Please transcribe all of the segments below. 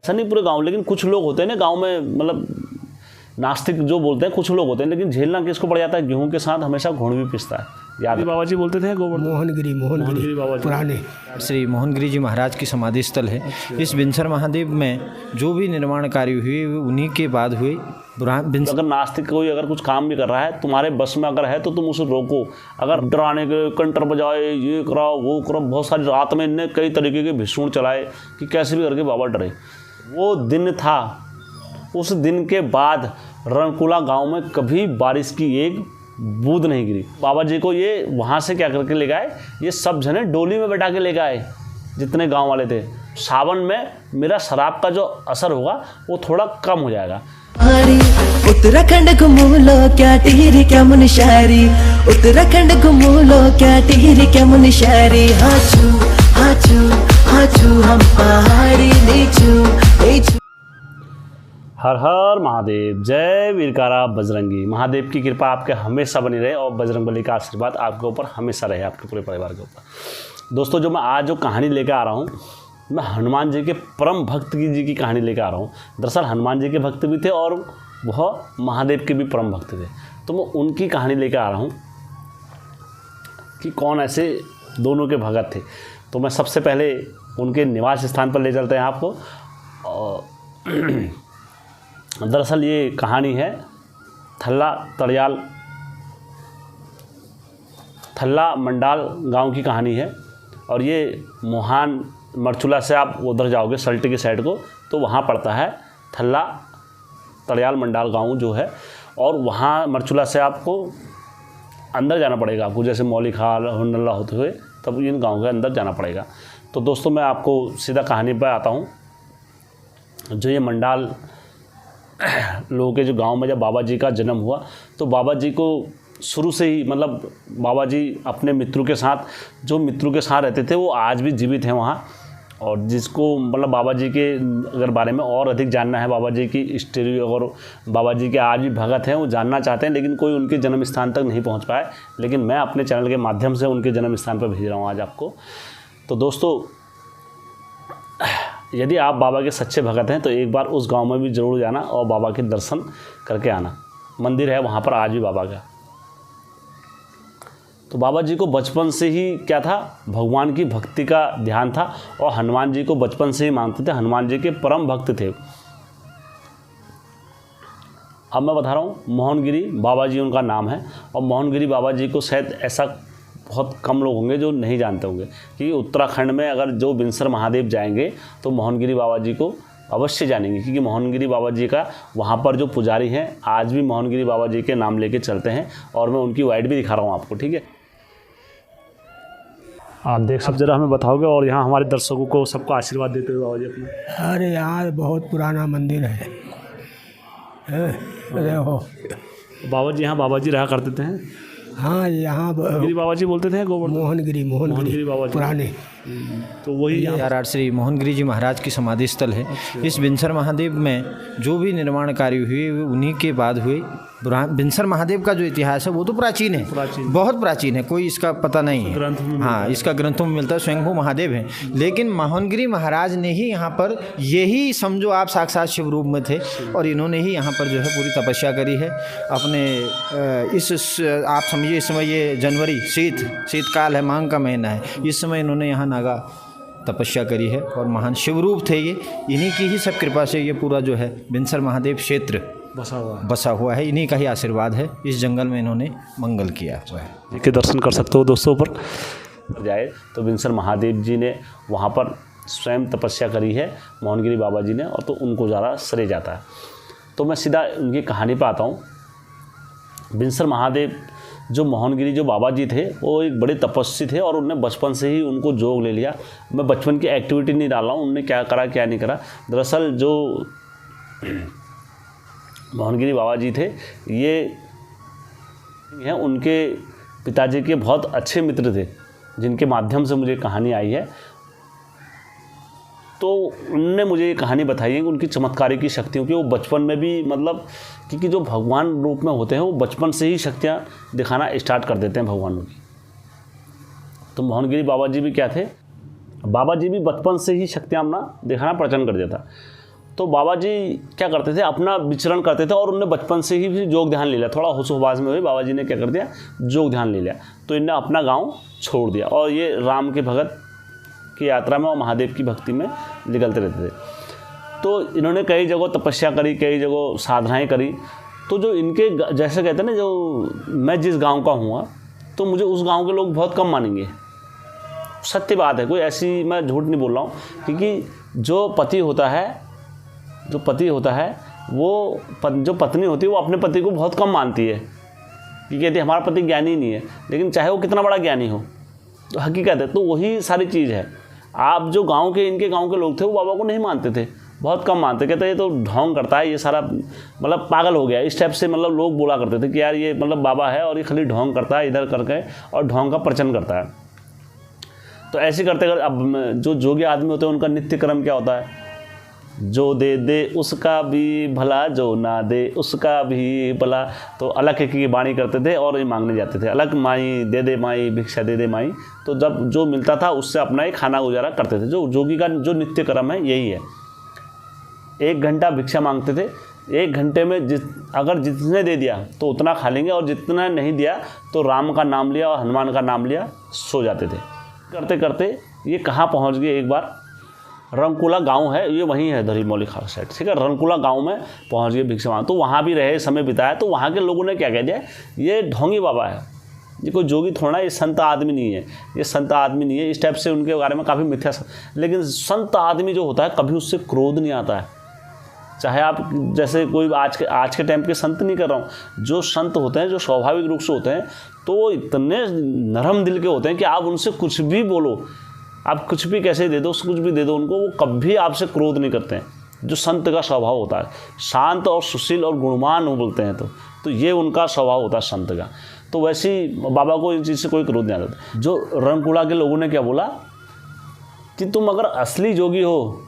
ऐसा नहीं पूरे गांव, लेकिन कुछ लोग होते हैं ना गांव में, मतलब नास्तिक जो बोलते हैं कुछ लोग होते हैं, लेकिन झेलना किसको पड़ जाता है, गेहूं के साथ हमेशा घुड़ भी पिसता है। याद बाबा जी बोलते थे गोवर्धन मोहनगिरी बाबा जी पुराने श्री मोहनगिरी जी महाराज की समाधि स्थल है। इस बिनसर महादेव में जो भी निर्माण कार्य हुए उन्हीं के बाद हुए। अगर नास्तिक कोई अगर कुछ काम भी कर रहा है, तुम्हारे बस में अगर है तो तुम उसे रोको। अगर डराने के कंटर बजाए, ये कराओ वो करो, बहुत सारी रात में इनने कई तरीके के भिक्षुण चलाए कि कैसे भी करके बाबा डरे। वो दिन था, उस दिन के बाद रणकुला गांव में कभी बारिश की एक बूंद नहीं गिरी। बाबा जी को ये वहाँ से क्या करके ले गए, ये सब जने डोली में बैठा के ले गए जितने गांव वाले थे। सावन में मेरा शराब का जो असर होगा वो थोड़ा कम हो जाएगा। उत्तराखंड घूमूलो क्या टिहरी क्या मुनशारी, उत्तराखंड घूमूलो क्या टिहरी क्या मुनशारी। हाचू हाचू हाचू हम पहाड़ी नीचू। हर हर महादेव, जय वीरकारा बजरंगी। महादेव की कृपा आपके हमेशा बनी रहे और बजरंगबली का आशीर्वाद आपके ऊपर हमेशा रहे, आपके पूरे परिवार के ऊपर। दोस्तों, जो मैं आज जो कहानी लेकर आ रहा हूँ, मैं हनुमान जी के परम भक्त जी की कहानी लेकर आ रहा हूँ। दरअसल हनुमान जी के भक्त भी थे और वह महादेव के भी परम भक्त थे, तो मैं उनकी कहानी लेकर आ रहा हूँ कि कौन ऐसे दोनों के भगत थे। तो मैं सबसे पहले उनके निवास स्थान पर ले चलते हैं आपको। दरअसल ये कहानी है थल्ला मंडाल गांव की कहानी है। और ये मोहान मरचुला से आप उधर जाओगे सल्टी की साइड को, तो वहाँ पड़ता है थल्ला तड़याल मंडाल गांव जो है। और वहाँ मरचुला से आपको अंदर जाना पड़ेगा, आपको जैसे मौली खाल हुन्नल्ला होते हुए तब इन गांव के अंदर जाना पड़ेगा। तो दोस्तों, मैं आपको सीधा कहानी पर आता हूँ। जो ये मंडाल लोगों के जो गांव में जब बाबा जी का जन्म हुआ, तो बाबा जी को शुरू से ही, मतलब बाबा जी अपने मित्रों के साथ, जो मित्रों के साथ रहते थे वो आज भी जीवित हैं वहाँ। और जिसको मतलब बाबा जी के अगर बारे में और अधिक जानना है, बाबा जी की स्टोरी और बाबा जी के आज भी भगत हैं वो जानना चाहते हैं, लेकिन कोई उनके जन्म स्थान तक नहीं पहुँच पाए, लेकिन मैं अपने चैनल के माध्यम से उनके जन्म स्थान पर भेज रहा हूँ आज आपको। तो दोस्तों, यदि आप बाबा के सच्चे भगत हैं तो एक बार उस गांव में भी ज़रूर जाना और बाबा के दर्शन करके आना। मंदिर है वहाँ पर आज भी बाबा का। तो बाबा जी को बचपन से ही क्या था, भगवान की भक्ति का ध्यान था और हनुमान जी को बचपन से ही मानते थे, हनुमान जी के परम भक्त थे। अब मैं बता रहा हूँ, मोहनगिरी बाबा जी उनका नाम है। और मोहनगिरी बाबा जी को शायद ऐसा बहुत कम लोग होंगे जो नहीं जानते होंगे कि उत्तराखंड में अगर जो बिनसर महादेव जाएंगे तो मोहनगिरी बाबा जी को अवश्य जानेंगे, क्योंकि मोहनगिरी बाबा जी का वहाँ पर जो पुजारी हैं आज भी मोहनगिरी बाबा जी के नाम लेके चलते हैं। और मैं उनकी वाइट भी दिखा रहा हूँ आपको, ठीक है। आप देख सब जरा हमें बताओगे और यहाँ हमारे दर्शकों को सबको आशीर्वाद देते हुए बाबा जी अपने। अरे यार बहुत पुराना मंदिर है। देखो बाबा जी यहाँ बाबा जी रहा करते थे। हाँ, यहाँ बाबा जी बोलते थे गोवर्धन मोहनगिरी बाबा जी पुराने। तो वही श्री मोहनगिरी जी महाराज की समाधि स्थल है। इस बिनसर महादेव में जो भी निर्माण कार्य हुए उन्हीं के बाद हुए। बिनसर महादेव का जो इतिहास है वो तो प्राचीन है, बहुत प्राचीन है, कोई इसका पता नहीं है। हाँ, इसका ग्रंथों में मिलता है, स्वयंभू महादेव है। लेकिन मोहनगिरी महाराज ने ही यहाँ पर, यही समझो आप साक्षात शिव रूप में थे और इन्होंने ही यहाँ पर जो है पूरी तपस्या करी है अपने। आप समझिए इस समय ये जनवरी शीतकाल है, मांग का महीना है, इस समय इन्होंने यहाँ नागा तपस्या करी है और महान शिवरूप थे ये। इन्हीं की ही सब कृपा से ये पूरा जो है बिनसर महादेव क्षेत्र बसा हुआ है। इन्हीं का ही आशीर्वाद है, इस जंगल में इन्होंने मंगल किया हुआ है। जिनके दर्शन कर सकते हो दोस्तों ऊपर जाए तो बिनसर महादेव जी ने वहाँ पर स्वयं तपस्या करी है मोहनगिरी बाबा जी ने, और तो उनको ज़्यादा श्रेय जाता है। तो मैं सीधा उनकी कहानी पर आता हूँ। बिनसर महादेव जो मोहनगिरी जो बाबा जी थे वो एक बड़े तपस्वी थे और उन्होंने बचपन से ही उनको जोग ले लिया। मैं बचपन की एक्टिविटी नहीं डाल रहा हूँ, उन्होंने क्या करा क्या नहीं करा। दरअसल जो मोहनगिरी बाबा जी थे ये हैं, उनके पिताजी के बहुत अच्छे मित्र थे जिनके माध्यम से मुझे कहानी आई है। तो उनने मुझे ये कहानी बताई है कि उनकी चमत्कारी की शक्तियों की, वो बचपन में भी मतलब, क्योंकि जो भगवान रूप में होते हैं वो बचपन से ही शक्तियाँ दिखाना स्टार्ट कर देते हैं भगवानों की। तो मोहनगिरी बाबा जी भी क्या थे, बाबा जी भी बचपन से ही शक्तियाँ अपना दिखाना प्रचलन कर दिया था। तो बाबा जी क्या करते थे, अपना विचरण करते थे और उन्होंने बचपन से ही भी योग ध्यान ले लिया। थोड़ा होश-हवास में हुई बाबा जी ने क्या कर दिया, योग ध्यान ले लिया। तो इन्हें अपना गांव छोड़ दिया और ये राम के भगत की यात्रा में और महादेव की भक्ति में निकलते रहते थे। तो इन्होंने कई जगह तपस्या करी, कई जगह साधनाएँ करी। तो जो इनके जैसे कहते हैं ना, जो मैं जिस गाँव का हुआ तो मुझे उस गाँव के लोग बहुत कम मानेंगे। सत्य बात है, कोई ऐसी मैं झूठ नहीं बोल रहा हूँ, क्योंकि जो पति होता है वो जो पत्नी होती है वो अपने पति को बहुत कम मानती है, कि कहती है हमारा पति ज्ञानी नहीं है, लेकिन चाहे वो कितना बड़ा ज्ञानी हो, तो हकीकत है। तो वही सारी चीज़ है। आप जो इनके गांव के लोग थे वो बाबा को नहीं मानते थे, बहुत कम मानते, कहते ये तो ढोंग करता है, ये सारा मतलब पागल हो गया, इस टाइप से मतलब लोग बोला करते थे कि यार ये मतलब बाबा है और ये खाली ढोंग करता है इधर करके और ढोंग का प्रचन करता है। तो ऐसे करते करते अब जो जोगी आदमी होते हैं उनका नित्य कर्म क्या होता है, जो दे दे उसका भी भला, जो ना दे उसका भी भला। तो अलग की वाणी करते थे और ये मांगने जाते थे, अलग माई दे दे माई, भिक्षा दे दे माई। तो जब जो मिलता था उससे अपना ही खाना गुजारा करते थे। जो जोगी का जो नित्य कर्म है यही है। 1 घंटा भिक्षा मांगते थे, 1 घंटे में अगर जितने दे दिया तो उतना खा लेंगे, और जितना नहीं दिया तो राम का नाम लिया और हनुमान का नाम लिया, सो जाते थे। करते करते ये कहाँ पहुँच गए, एक बार रंगकुला गांव है, ये वहीं है धरी मौली खास साइड, ठीक है। रंगकुला गांव में पहुंच गए भिक्षा मांग। तो वहाँ भी रहे, समय बिताया। तो वहाँ के लोगों ने क्या कह दिया, ये ढोंगी बाबा है, ये कोई जोगी थोड़ा, ये संत आदमी नहीं है, ये संत आदमी नहीं है। इस टाइप से उनके बारे में काफ़ी मिथ्या। लेकिन संत आदमी जो होता है कभी उससे क्रोध नहीं आता है। चाहे आप जैसे कोई आज के टाइम के संत नहीं कर रहा हूँ, जो संत होते हैं, जो स्वाभाविक रूप से होते हैं, तो इतने नरम दिल के होते हैं कि आप उनसे कुछ भी बोलो, आप कुछ भी कैसे दे दो, कुछ भी दे दो उनको, वो कभी आपसे क्रोध नहीं करते हैं। जो संत का स्वभाव होता है, शांत और सुशील और गुणवान वो बोलते हैं, तो ये उनका स्वभाव होता है संत का। तो वैसे ही बाबा को इन चीज़ से कोई क्रोध नहीं आता। जो रंगकुला के लोगों ने क्या बोला कि तुम अगर असली जोगी हो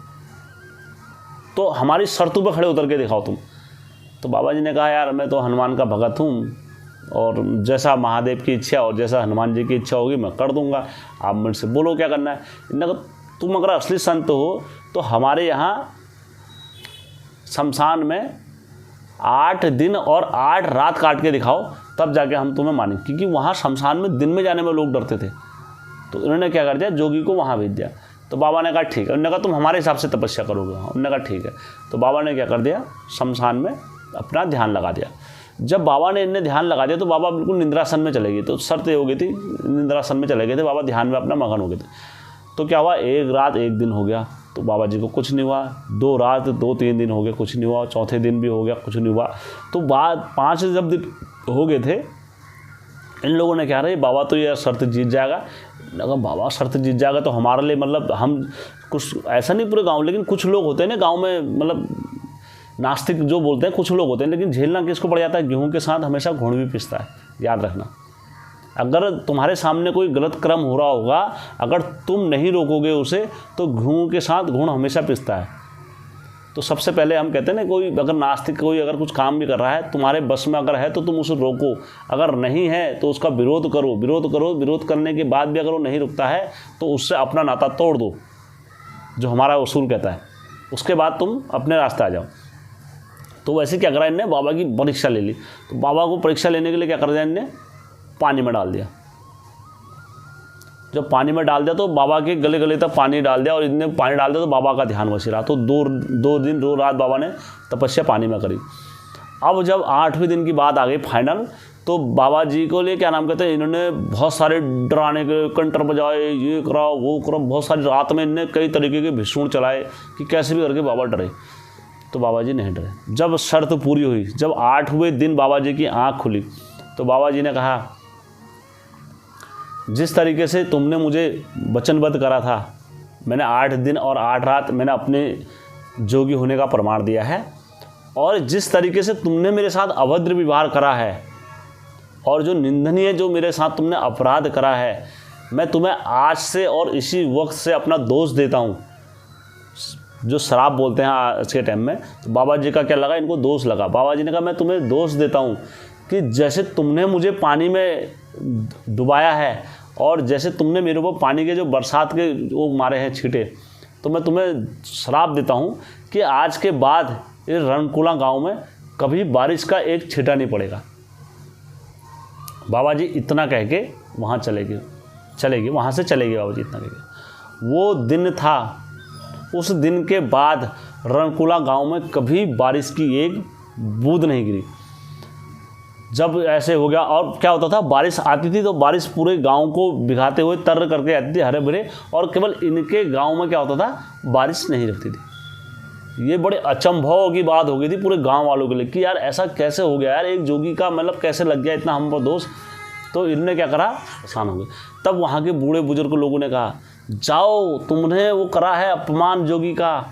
तो हमारी शर्तों पर खड़े उतर के दिखाओ तुम। तो बाबा जी ने कहा यार मैं तो हनुमान का भगत हूँ, और जैसा महादेव की इच्छा और जैसा हनुमान जी की इच्छा होगी मैं कर दूंगा, आप मुझसे बोलो क्या करना है। इन्होंने कहा तुम अगर असली संत हो तो हमारे यहाँ शमशान में 8 दिन और 8 रात काट के दिखाओ, तब जाके हम तुम्हें मानेंगे। क्योंकि वहाँ शमशान में दिन में जाने में लोग डरते थे। तो इन्होंने क्या कर दिया, जोगी को वहाँ भेज दिया। तो बाबा ने कहा ठीक है। उन्होंने कहा तुम हमारे हिसाब से तपस्या करोगे। उन्होंने कहा ठीक है। तो बाबा ने क्या कर दिया, शमशान में अपना ध्यान लगा दिया। जब बाबा ने इन्हें ध्यान लगा दिया तो बाबा बिल्कुल निद्रासन में चले गए। तो शर्त ये हो गई थी, निद्रासन में चले गए थे बाबा, ध्यान में अपना मगन हो गए थे। तो क्या हुआ, 1 रात 1 दिन हो गया तो बाबा जी को कुछ नहीं हुआ। 2 रात 2-3 दिन हो गए, कुछ नहीं हुआ। चौथे दिन भी हो गया, कुछ नहीं हुआ। तो बाद 5 जब दिन हो गए थे, इन लोगों ने क्या रहे, बाबा तो ये शर्त जीत जाएगा। लगा बाबा शर्त जीत जाएगा तो हमारे लिए मतलब हम कुछ ऐसा नहीं पूरे गाँव, लेकिन कुछ लोग होते हैं ना गाँव में, मतलब नास्तिक जो बोलते हैं कुछ लोग होते हैं, लेकिन झेलना किसको पड़ जाता है, गेहूं के साथ हमेशा घुन भी पिसता है। याद रखना, अगर तुम्हारे सामने कोई गलत कर्म हो रहा होगा, अगर तुम नहीं रोकोगे उसे, तो गेहूं के साथ घुन हमेशा पिसता है। तो सबसे पहले हम कहते हैं ना, कोई अगर नास्तिक कोई अगर कुछ काम भी कर रहा है, तुम्हारे बस में अगर है तो तुम उसे रोको, अगर नहीं है तो उसका विरोध करो, विरोध करो। विरोध करने के बाद भी अगर वो नहीं रुकता है तो उससे अपना नाता तोड़ दो, जो हमारा उसूल कहता है। उसके बाद तुम अपने रास्ते आ जाओ। तो वैसे क्या करा, इनने बाबा की परीक्षा ले ली। तो बाबा को परीक्षा लेने के लिए क्या कर दिया, इनने पानी में डाल दिया। जब पानी में डाल दिया तो बाबा के गले गले तक पानी डाल दिया, और इतने पानी डाल दिया तो बाबा का ध्यान वसी रहा। तो 2 दिन 2 रात बाबा ने तपस्या पानी में करी। अब जब 8वें दिन की बात आ गई फाइनल, तो बाबा जी को लिए क्या नाम कहते हैं, इन्होंने बहुत सारे डराने के कंटर बजाए, ये करा वो करा, बहुत सारी रात में इनने कई तरीके के भीषण चलाए कि कैसे भी करके बाबा डरे। तो बाबा जी नहीं डरे। जब शर्त पूरी हुई, जब 8वें दिन बाबा जी की आँख खुली, तो बाबा जी ने कहा जिस तरीके से तुमने मुझे वचनबद्ध करा था, मैंने 8 दिन और 8 रात मैंने अपने जोगी होने का प्रमाण दिया है, और जिस तरीके से तुमने मेरे साथ अभद्र व्यवहार करा है और जो निंदनीय जो मेरे साथ तुमने अपराध करा है, मैं तुम्हें आज से और इसी वक्त से अपना दोष देता हूँ। जो शराब बोलते हैं आज के टाइम में, तो बाबा जी का क्या लगा, इनको दोष लगा। बाबा जी ने कहा मैं तुम्हें दोष देता हूँ कि जैसे तुमने मुझे पानी में डुबाया है और जैसे तुमने मेरे ऊपर पानी के जो बरसात के वो मारे हैं छींटे, तो मैं तुम्हें श्राप देता हूँ कि आज के बाद इस रणकुला गांव में कभी बारिश का एक छींटा नहीं पड़ेगा। बाबा जी इतना कह के वहाँ चलेगी वहाँ से चलेगी बाबा जी इतना कह के। वो दिन था, उस दिन के बाद रणकुला गांव में कभी बारिश की एक बूंद नहीं गिरी। जब ऐसे हो गया, और क्या होता था, बारिश आती थी तो बारिश पूरे गांव को भिगाते हुए तर करके आती थी, हरे भरे, और केवल इनके गांव में क्या होता था, बारिश नहीं रुकती थी। ये बड़े अचंभव की बात हो गई थी पूरे गांव वालों के लिए कि यार ऐसा कैसे हो गया यार, एक जोगी का मतलब कैसे लग गया इतना हम पर दोष। तो इन्होंने क्या करा, परेशान हो गए। तब वहाँ के बूढ़े बुजुर्ग लोगों ने कहा, जाओ, तुमने वो करा है अपमान जोगी का,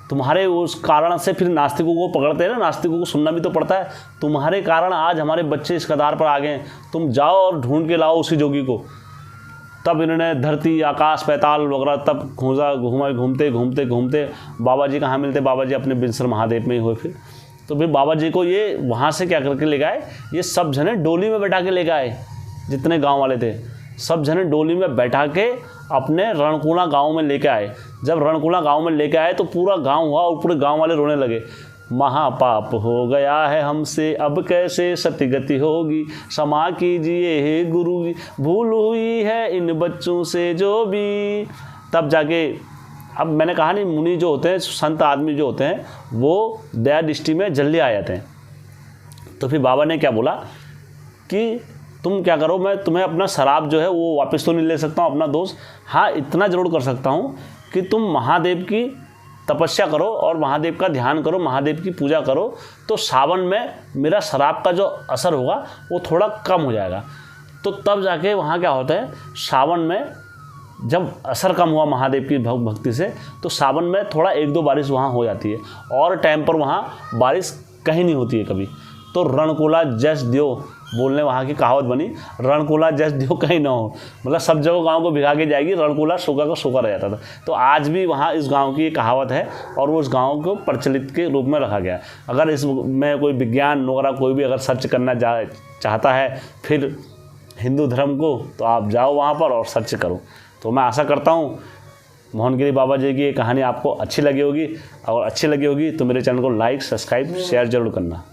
तुम्हारे उस कारण से फिर नास्तिकों को पकड़ते हैं ना, नास्तिकों को सुनना भी तो पड़ता है, तुम्हारे कारण आज हमारे बच्चे इस कदार पर आ गए, तुम जाओ और ढूंढ के लाओ उसी जोगी को। तब इन्होंने धरती, आकाश, पैताल वगैरह तब घूमते बाबा जी कहाँ मिलते, बाबा जी अपने बिनसर महादेव में ही हुए। फिर बाबा जी को ये वहाँ से क्या करके ले गए, ये सब जने डोली में बैठा के ले गए, जितने गाँव वाले थे सब जने डोली में बैठा के अपने रणकुला गांव में लेके आए। जब रणकुला गांव में लेके आए तो पूरा गांव हुआ और पूरे गांव वाले रोने लगे, महापाप हो गया है हमसे, अब कैसे सतगति होगी, क्षमा कीजिए हे गुरु जी, भूल हुई है इन बच्चों से जो भी। तब जाके, अब मैंने कहा नहीं, मुनि जो होते हैं, संत आदमी जो होते हैं, वो दया दृष्टि में जल्दी आ जाते हैं। तो फिर बाबा ने क्या बोला कि तुम क्या करो, मैं तुम्हें अपना शराब जो है वो वापस तो नहीं ले सकता हूँ, अपना दोस्त, हाँ इतना ज़रूर कर सकता हूँ कि तुम महादेव की तपस्या करो और महादेव का ध्यान करो, महादेव की पूजा करो, तो सावन में मेरा शराब का जो असर होगा वो थोड़ा कम हो जाएगा। तो तब जाके वहाँ क्या होता है, सावन में जब असर कम हुआ महादेव की भक्ति से, तो सावन में थोड़ा 1-2 बारिश वहाँ हो जाती है, और टाइम पर वहाँ बारिश कहीं नहीं होती है कभी। तो रणकुला जस दियो बोलने वहाँ की कहावत बनी, रणकुला जस दियो कहीं ना हो, मतलब सब जगह गांव को भिगा के जाएगी, रणकुला सूखा का सूखा रह जाता था। तो आज भी वहाँ इस गांव की कहावत है और वो उस गांव को प्रचलित के रूप में रखा गया। अगर इसमें कोई विज्ञान वगैरह कोई भी अगर सर्च करना चाहता है फिर हिंदू धर्म को, तो आप जाओ वहाँ पर और सर्च करो। तो मैं आशा करता हूँ मोहनगिरी बाबा जी की ये कहानी आपको अच्छी लगी होगी, और अच्छी लगी होगी तो मेरे चैनल को लाइक, सब्सक्राइब, शेयर जरूर करना।